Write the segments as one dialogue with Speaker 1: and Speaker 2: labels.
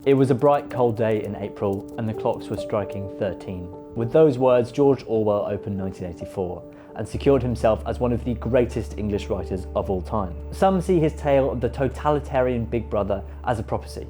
Speaker 1: It was a bright, cold day in April, and the clocks were striking 13. With those words, George Orwell opened 1984 and secured himself as one of the greatest English writers of all time. Some see his tale of the totalitarian Big Brother as a prophecy,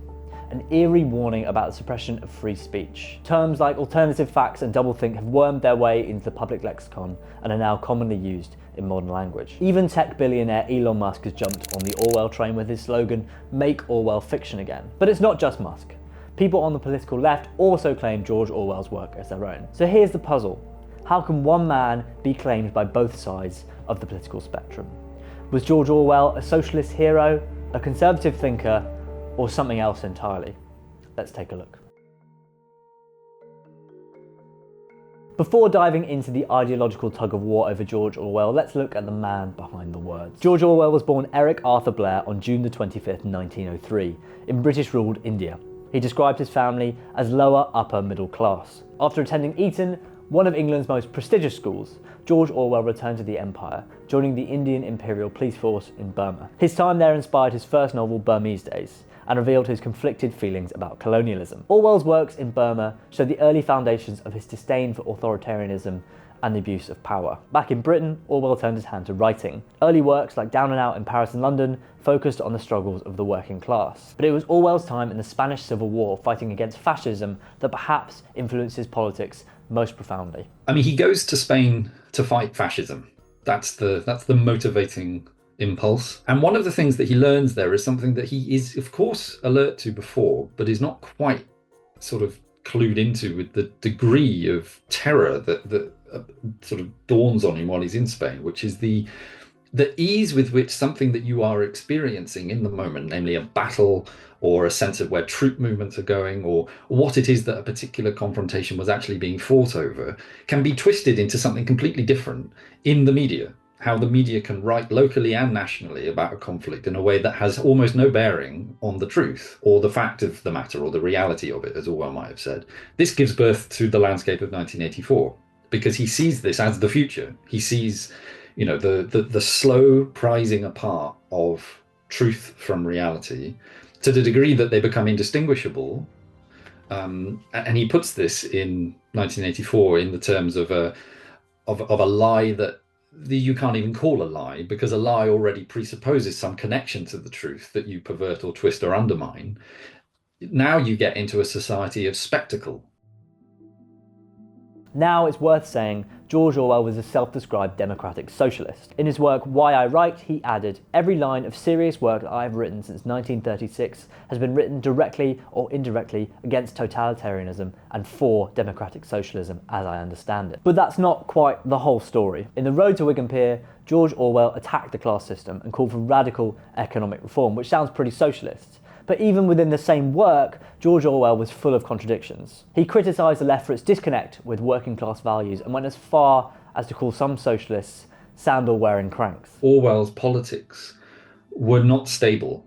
Speaker 1: an eerie warning about the suppression of free speech. Terms like alternative facts and doublethink have wormed their way into the public lexicon and are now commonly used in modern language. Even tech billionaire Elon Musk has jumped on the Orwell train with his slogan, "Make Orwell fiction again." But it's not just Musk. People on the political left also claim George Orwell's work as their own. So here's the puzzle. How can one man be claimed by both sides of the political spectrum? Was George Orwell a socialist hero, a conservative thinker, or something else entirely? Let's take a look. Before diving into the ideological tug-of-war over George Orwell, let's look at the man behind the words. George Orwell was born Eric Arthur Blair on June the 25th, 1903, in British-ruled India. He described his family as lower upper middle class. After attending Eton, one of England's most prestigious schools, George Orwell returned to the Empire, joining the Indian Imperial Police Force in Burma. His time there inspired his first novel, Burmese Days, and revealed his conflicted feelings about colonialism. Orwell's works in Burma show the early foundations of his disdain for authoritarianism and the abuse of power. Back in Britain, Orwell turned his hand to writing. Early works like Down and Out in Paris and London focused on the struggles of the working class. But it was Orwell's time in the Spanish Civil War fighting against fascism that perhaps influenced his politics most profoundly.
Speaker 2: I mean, he goes to Spain to fight fascism. That's the motivating impulse. And one of the things that he learns there is something that he is, of course, alert to before, but is not quite sort of clued into with the degree of terror that sort of dawns on him while he's in Spain, which is the ease with which something that you are experiencing in the moment, namely a battle or a sense of where troop movements are going or what it is that a particular confrontation was actually being fought over, can be twisted into something completely different in the media. How the media can write locally and nationally about a conflict in a way that has almost no bearing on the truth or the fact of the matter or the reality of it, as Orwell might have said. This gives birth to the landscape of 1984, because he sees this as the future. He sees, you know, the slow prizing apart of truth from reality to the degree that they become indistinguishable. And he puts this in 1984 in the terms of a lie that you can't even call a lie, because a lie already presupposes some connection to the truth that you pervert or twist or undermine. Now you get into a society of spectacle.
Speaker 1: Now it's worth saying George Orwell was a self-described democratic socialist. In his work Why I Write, he added, "Every line of serious work that I have written since 1936 has been written directly or indirectly against totalitarianism and for democratic socialism as I understand it." But that's not quite the whole story. In The Road to Wigan Pier, George Orwell attacked the class system and called for radical economic reform, which sounds pretty socialist. But even within the same work, George Orwell was full of contradictions. He criticised the left for its disconnect with working class values and went as far as to call some socialists sandal-wearing cranks.
Speaker 2: Orwell's politics were not stable.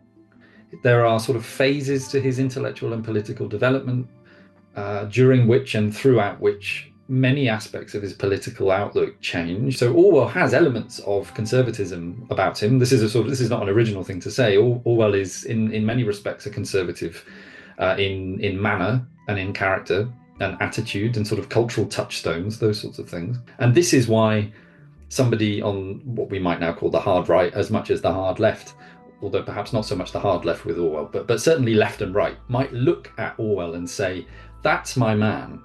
Speaker 2: There are sort of phases to his intellectual and political development, during which and throughout which many aspects of his political outlook change. So Orwell has elements of conservatism about him. This is not an original thing to say. Orwell is in many respects a conservative in manner and in character and attitude and sort of cultural touchstones, those sorts of things. And this is why somebody on what we might now call the hard right as much as the hard left, although perhaps not so much the hard left with Orwell, but certainly left and right, might look at Orwell and say, that's my man,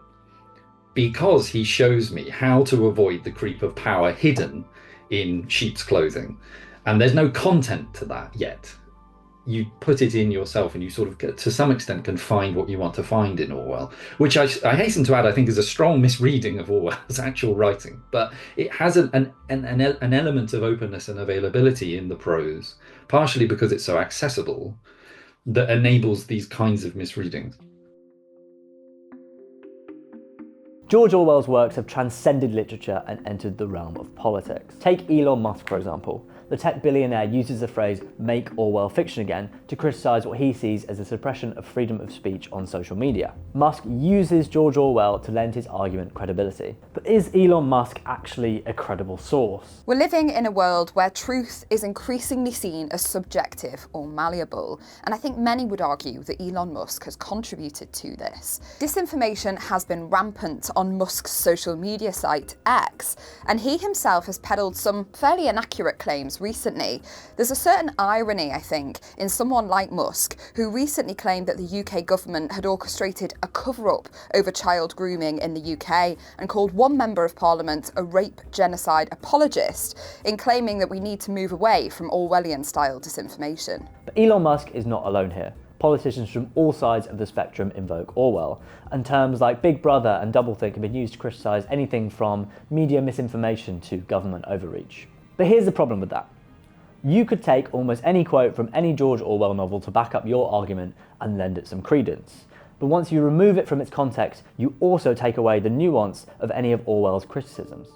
Speaker 2: because he shows me how to avoid the creep of power hidden in sheep's clothing. And there's no content to that yet. You put it in yourself and you sort of to some extent can find what you want to find in Orwell, which I hasten to add, I think is a strong misreading of Orwell's actual writing. But it has an element of openness and availability in the prose, partially because it's so accessible, that enables these kinds of misreadings.
Speaker 1: George Orwell's works have transcended literature and entered the realm of politics. Take Elon Musk, for example. The tech billionaire uses the phrase "make Orwell fiction again" to criticise what he sees as the suppression of freedom of speech on social media. Musk uses George Orwell to lend his argument credibility. But is Elon Musk actually a credible source?
Speaker 3: We're living in a world where truth is increasingly seen as subjective or malleable, and I think many would argue that Elon Musk has contributed to this. Disinformation has been rampant on Musk's social media site X, and he himself has peddled some fairly inaccurate claims recently. There's a certain irony, I think, in someone like Musk, who recently claimed that the UK government had orchestrated a cover-up over child grooming in the UK and called one member of Parliament a rape genocide apologist, in claiming that we need to move away from Orwellian-style disinformation.
Speaker 1: But Elon Musk is not alone here. Politicians from all sides of the spectrum invoke Orwell, and terms like Big Brother and doublethink have been used to criticise anything from media misinformation to government overreach. But here's the problem with that. You could take almost any quote from any George Orwell novel to back up your argument and lend it some credence. But once you remove it from its context, you also take away the nuance of any of Orwell's criticisms.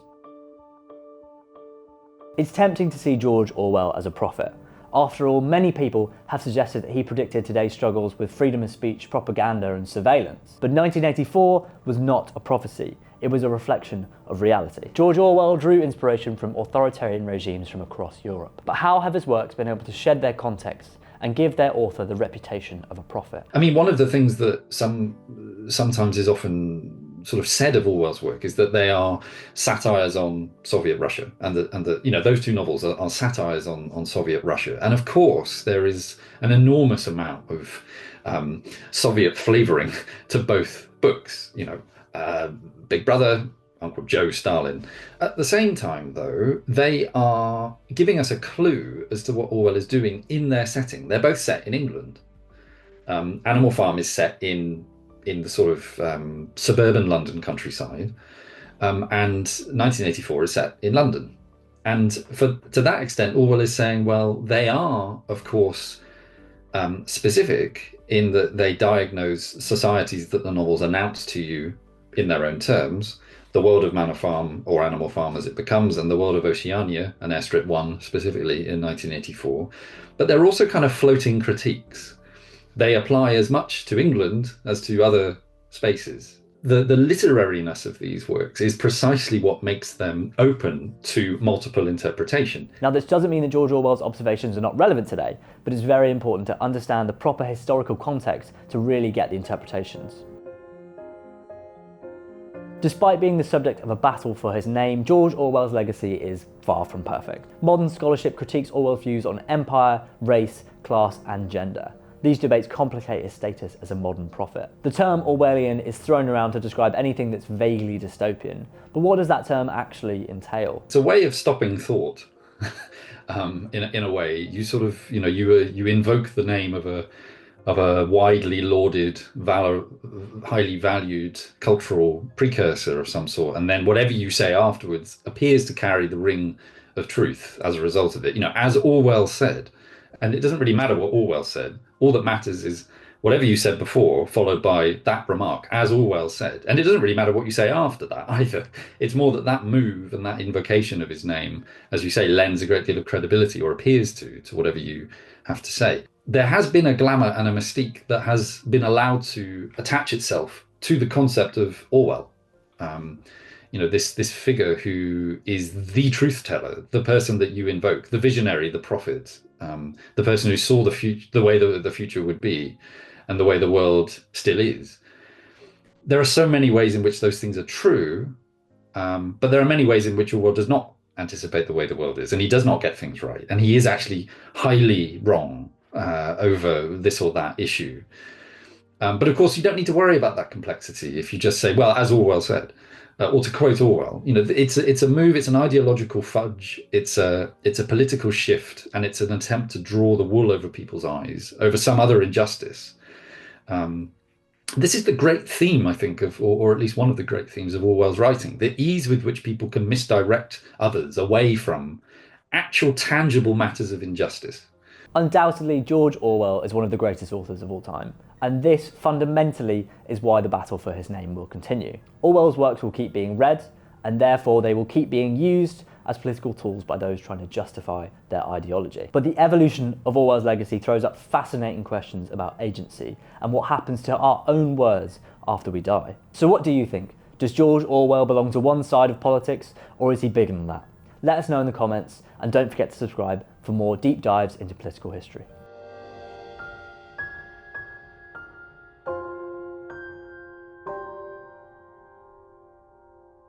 Speaker 1: It's tempting to see George Orwell as a prophet. After all, many people have suggested that he predicted today's struggles with freedom of speech, propaganda and surveillance. But 1984 was not a prophecy, it was a reflection of reality. George Orwell drew inspiration from authoritarian regimes from across Europe. But how have his works been able to shed their context and give their author the reputation of a prophet?
Speaker 2: I mean, one of the things that sometimes is often sort of said of Orwell's work is that they are satires on Soviet Russia, and those two novels are satires on Soviet Russia. And of course, there is an enormous amount of Soviet flavouring to both books. Big Brother, Uncle Joe Stalin. At the same time, though, they are giving us a clue as to what Orwell is doing in their setting. They're both set in England. Animal Farm is set in the sort of suburban London countryside, and 1984 is set in London. And to that extent, Orwell is saying, well, they are, of course, specific in that they diagnose societies that the novels announce to you in their own terms. The world of Manor Farm, or Animal Farm as it becomes, and the world of Oceania, and Airstrip 1 specifically in 1984. But they're also kind of floating critiques. They apply as much to England as to other spaces. The literariness of these works is precisely what makes them open to multiple interpretation.
Speaker 1: Now, this doesn't mean that George Orwell's observations are not relevant today, but it's very important to understand the proper historical context to really get the interpretations. Despite being the subject of a battle for his name, George Orwell's legacy is far from perfect. Modern scholarship critiques Orwell's views on empire, race, class, and gender. These debates complicate his status as a modern prophet. The term Orwellian is thrown around to describe anything that's vaguely dystopian, but what does that term actually entail?
Speaker 2: It's a way of stopping thought. In a way, you sort of, you invoke the name of a widely lauded, highly valued cultural precursor of some sort, and then whatever you say afterwards appears to carry the ring of truth as a result of it. As Orwell said, and it doesn't really matter what Orwell said. All that matters is whatever you said before, followed by that remark, as Orwell said. And it doesn't really matter what you say after that either. It's more that move and that invocation of his name, as you say, lends a great deal of credibility, or appears to whatever you have to say. There has been a glamour and a mystique that has been allowed to attach itself to the concept of Orwell. This figure who is the truth teller, the person that you invoke, the visionary, the prophet, the person who saw the way the future would be, and the way the world still is. There are so many ways in which those things are true, but there are many ways in which Orwell does not anticipate the way the world is, and he does not get things right, and he is actually highly wrong over this or that issue. But of course, you don't need to worry about that complexity if you just say, well, as Orwell said. Or to quote Orwell, it's a move, it's an ideological fudge, it's a political shift, and it's an attempt to draw the wool over people's eyes over some other injustice. This is the great theme, I think, or at least one of the great themes of Orwell's writing: the ease with which people can misdirect others away from actual tangible matters of injustice.
Speaker 1: Undoubtedly, George Orwell is one of the greatest authors of all time, and this fundamentally is why the battle for his name will continue. Orwell's works will keep being read, and therefore they will keep being used as political tools by those trying to justify their ideology. But the evolution of Orwell's legacy throws up fascinating questions about agency and what happens to our own words after we die. So what do you think? Does George Orwell belong to one side of politics, or is he bigger than that? Let us know in the comments, and don't forget to subscribe for more deep dives into political history.